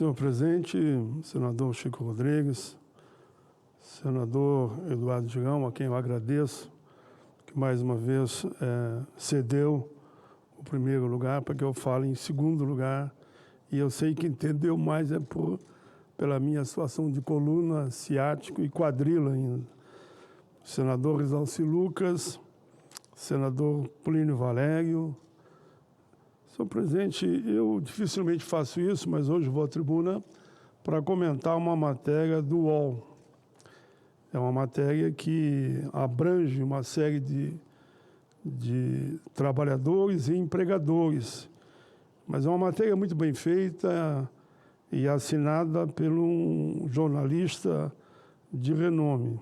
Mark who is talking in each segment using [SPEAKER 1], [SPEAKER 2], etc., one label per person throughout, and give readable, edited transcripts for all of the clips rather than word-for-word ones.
[SPEAKER 1] Senhor presidente, senador Chico Rodrigues, senador Eduardo Girão, a quem eu agradeço, que mais uma vez cedeu o primeiro lugar para que eu fale em segundo lugar, e eu sei que entendeu mais pela minha situação de coluna, ciático e quadril ainda. Senador Risalci Lucas, senador Plínio Valério. Senhor presidente, eu dificilmente faço isso, mas hoje vou à tribuna para comentar uma matéria do UOL. É uma matéria que abrange uma série de trabalhadores e empregadores, mas é uma matéria muito bem feita e assinada por um jornalista de renome.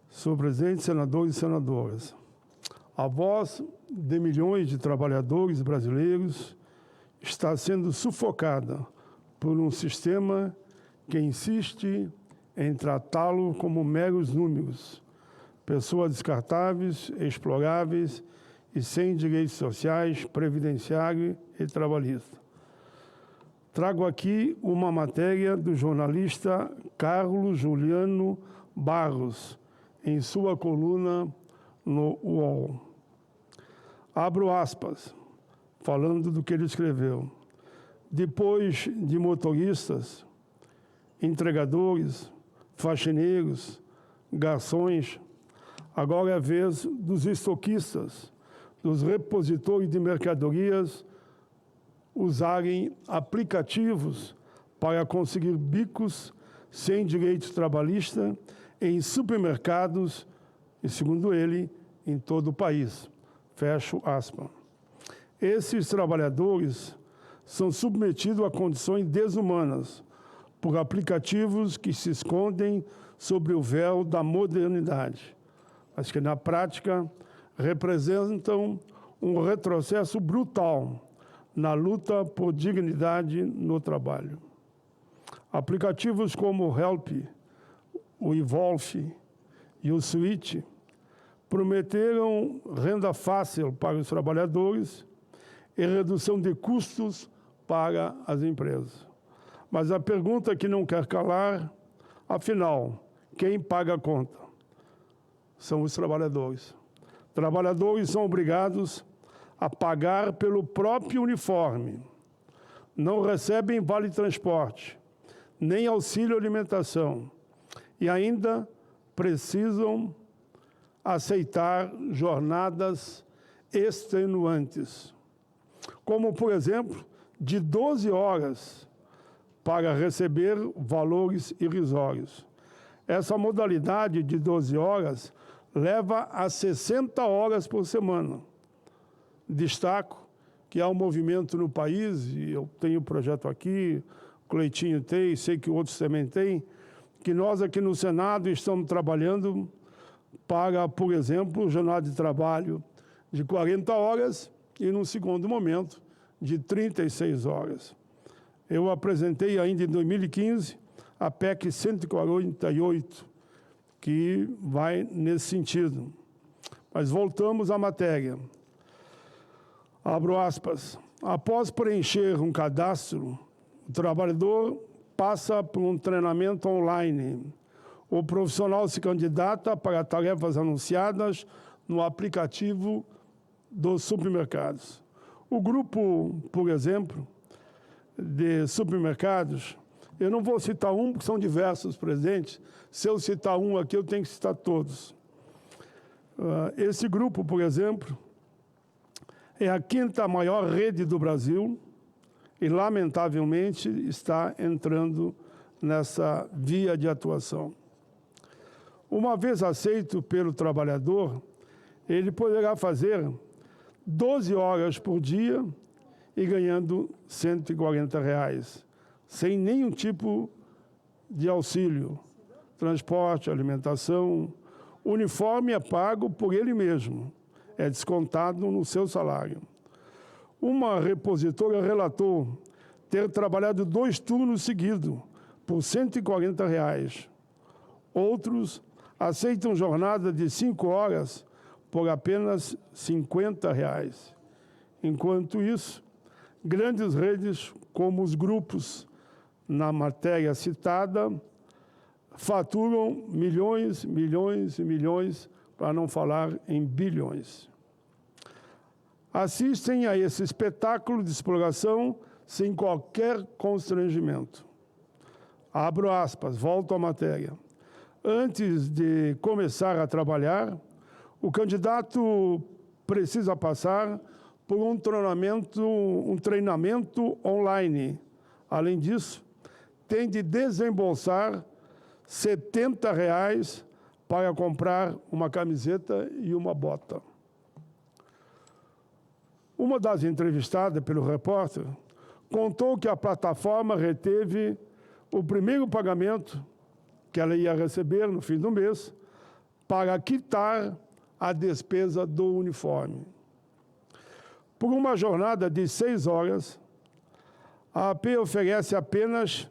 [SPEAKER 1] Senhor presidente, senadores e senadoras, a voz de milhões de trabalhadores brasileiros está sendo sufocada por um sistema que insiste em tratá-lo como meros números, pessoas descartáveis, exploráveis e sem direitos sociais, previdenciário e trabalhista. Trago aqui uma matéria do jornalista Carlos Juliano Barros, em sua coluna no UOL. Abro aspas, falando do que ele escreveu. Depois de motoristas, entregadores, faxineiros, garçons, agora é a vez dos estoquistas, dos repositores de mercadorias usarem aplicativos para conseguir bicos sem direito trabalhista em supermercados e, segundo ele, em todo o país. Fecho aspas. Esses trabalhadores são submetidos a condições desumanas por aplicativos que se escondem sob o véu da modernidade, mas que, na prática, representam um retrocesso brutal na luta por dignidade no trabalho. Aplicativos como o Help, o Evolve e o Switch prometeram renda fácil para os trabalhadores e redução de custos para as empresas. Mas a pergunta que não quer calar, afinal, quem paga a conta? São os trabalhadores. Trabalhadores são obrigados a pagar pelo próprio uniforme. Não recebem vale-transporte, nem auxílio alimentação. E ainda precisam aceitar jornadas extenuantes, como, por exemplo, de 12 horas para receber valores irrisórios. Essa modalidade de 12 horas leva a 60 horas por semana. Destaco que há um movimento no país, e eu tenho um projeto aqui, o Cleitinho tem, sei que outros também têm, que nós aqui no Senado estamos trabalhando para, por exemplo, jornada de trabalho de 40 horas e, num segundo momento, de 36 horas. Eu apresentei ainda em 2015 a PEC 148, que vai nesse sentido. Mas voltamos à matéria. Abro aspas. Após preencher um cadastro, o trabalhador passa por um treinamento online. O profissional se candidata para tarefas anunciadas no aplicativo dos supermercados. O grupo, por exemplo, de supermercados, eu não vou citar um, porque são diversos, presidente. Se eu citar um aqui, eu tenho que citar todos. Esse grupo, por exemplo, é a quinta maior rede do Brasil e, lamentavelmente, está entrando nessa via de atuação. Uma vez aceito pelo trabalhador, ele poderá fazer 12 horas por dia e ganhando R$ 140, sem nenhum tipo de auxílio, transporte, alimentação. O uniforme é pago por ele mesmo, é descontado no seu salário. Uma repositora relatou ter trabalhado 2 turnos seguidos por R$ 140. Outros aceitam jornada de 5 horas por apenas R$ 50. Enquanto isso, grandes redes como os grupos na matéria citada, faturam milhões, milhões e milhões, para não falar em bilhões. Assistem a esse espetáculo de exploração sem qualquer constrangimento. Abro aspas, volto à matéria. Antes de começar a trabalhar, o candidato precisa passar por um treinamento online. Além disso, tem de desembolsar R$ 70 para comprar uma camiseta e uma bota. Uma das entrevistadas pelo repórter contou que a plataforma reteve o primeiro pagamento que ela ia receber no fim do mês para quitar a despesa do uniforme. Por uma jornada de 6 horas, a AP oferece apenas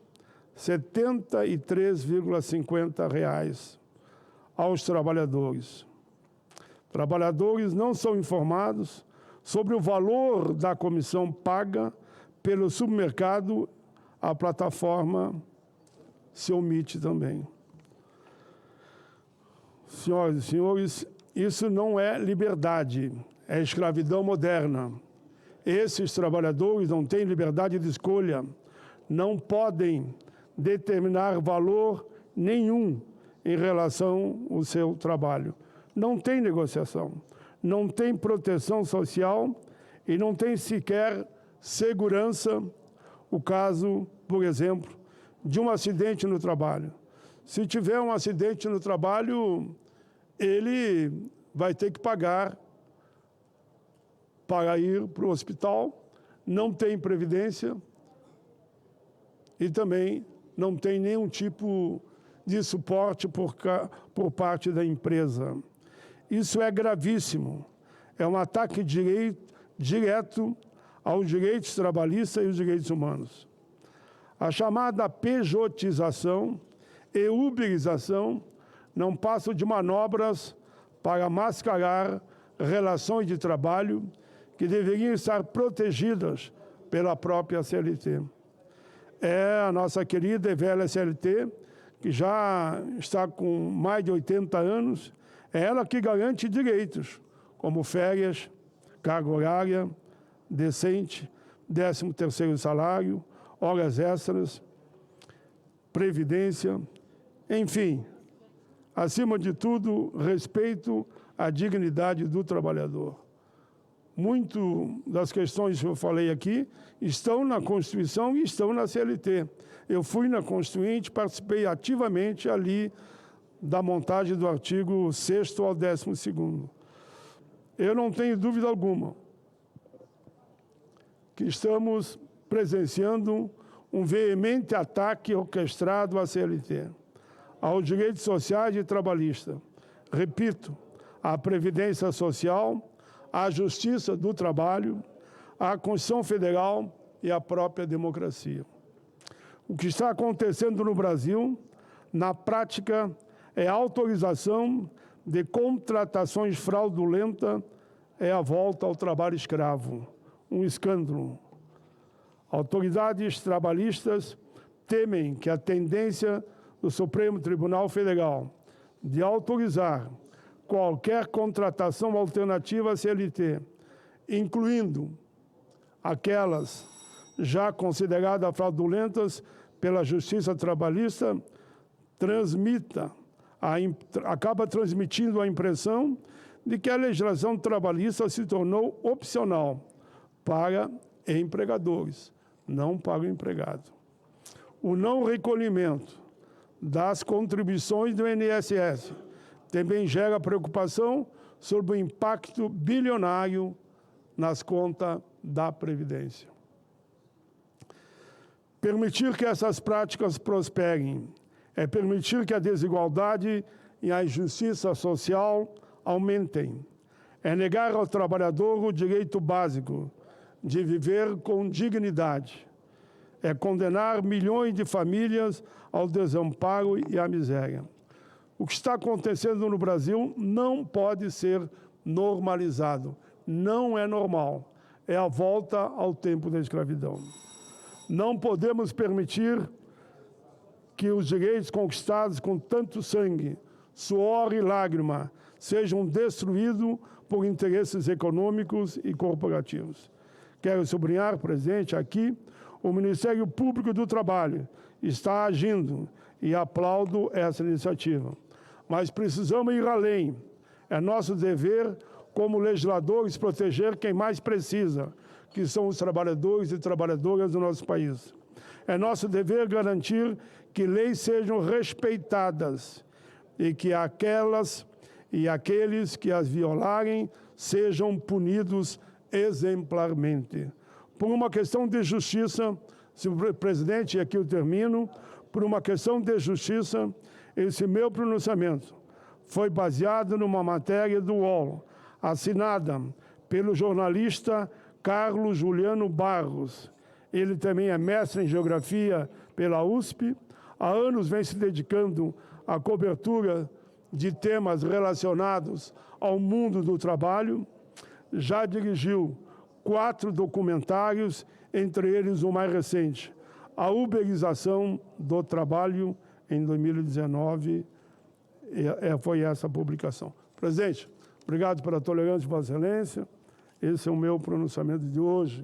[SPEAKER 1] R$ 73,50 aos trabalhadores. Trabalhadores não são informados sobre o valor da comissão paga pelo supermercado. A plataforma se omite também. Senhoras e senhores, isso não é liberdade, é escravidão moderna. Esses trabalhadores não têm liberdade de escolha, não podem determinar valor nenhum em relação ao seu trabalho. Não tem negociação, não tem proteção social e não tem sequer segurança. O caso, por exemplo, de um acidente no trabalho. Se tiver um acidente no trabalho, ele vai ter que pagar para ir para o hospital, não tem previdência e também não tem nenhum tipo de suporte por parte da empresa. Isso é gravíssimo. É um ataque direto aos direitos trabalhistas e os direitos humanos. A chamada pejotização e uberização não passam de manobras para mascarar relações de trabalho que deveriam estar protegidas pela própria CLT. É a nossa querida e velha CLT, que já está com mais de 80 anos, é ela que garante direitos, como férias, carga horária decente, 13º salário, horas extras, previdência, enfim, acima de tudo, respeito à dignidade do trabalhador. Muito das questões que eu falei aqui estão na Constituição e estão na CLT. Eu fui na Constituinte, participei ativamente ali da montagem do artigo 6º ao 12º. Eu não tenho dúvida alguma que estamos presenciando um veemente ataque orquestrado à CLT, aos direitos sociais e trabalhistas. Repito, à Previdência Social, à Justiça do Trabalho, à Constituição Federal e à própria democracia. O que está acontecendo no Brasil, na prática, é a autorização de contratações fraudulentas, é a volta ao trabalho escravo, um escândalo. Autoridades trabalhistas temem que a tendência do Supremo Tribunal Federal de autorizar qualquer contratação alternativa à CLT, incluindo aquelas já consideradas fraudulentas pela Justiça Trabalhista, acaba transmitindo a impressão de que a legislação trabalhista se tornou opcional para empregadores, não para o empregado. O não recolhimento das contribuições do INSS também gera preocupação sobre o impacto bilionário nas contas da Previdência. Permitir que essas práticas prosperem é permitir que a desigualdade e a injustiça social aumentem. É negar ao trabalhador o direito básico de viver com dignidade. É condenar milhões de famílias ao desamparo e à miséria. O que está acontecendo no Brasil não pode ser normalizado. Não é normal. É a volta ao tempo da escravidão. Não podemos permitir que os direitos conquistados com tanto sangue, suor e lágrima sejam destruídos por interesses econômicos e corporativos. Quero sublinhar, presidente, aqui, o Ministério Público do Trabalho está agindo e aplaudo essa iniciativa. Mas precisamos ir além. É nosso dever, como legisladores, proteger quem mais precisa, que são os trabalhadores e trabalhadoras do nosso país. É nosso dever garantir que leis sejam respeitadas e que aquelas e aqueles que as violarem sejam punidos exemplarmente. Por uma questão de justiça, senhor presidente, e aqui eu termino, por uma questão de justiça, esse meu pronunciamento foi baseado numa matéria do UOL, assinada pelo jornalista Carlos Juliano Barros. Ele também é mestre em Geografia pela USP. Há anos vem se dedicando à cobertura de temas relacionados ao mundo do trabalho. Já dirigiu 4 documentários, entre eles o mais recente, A Uberização do Trabalho, em 2019, foi essa a publicação. Presidente, obrigado pela tolerância e Vossa Excelência. Esse é o meu pronunciamento de hoje.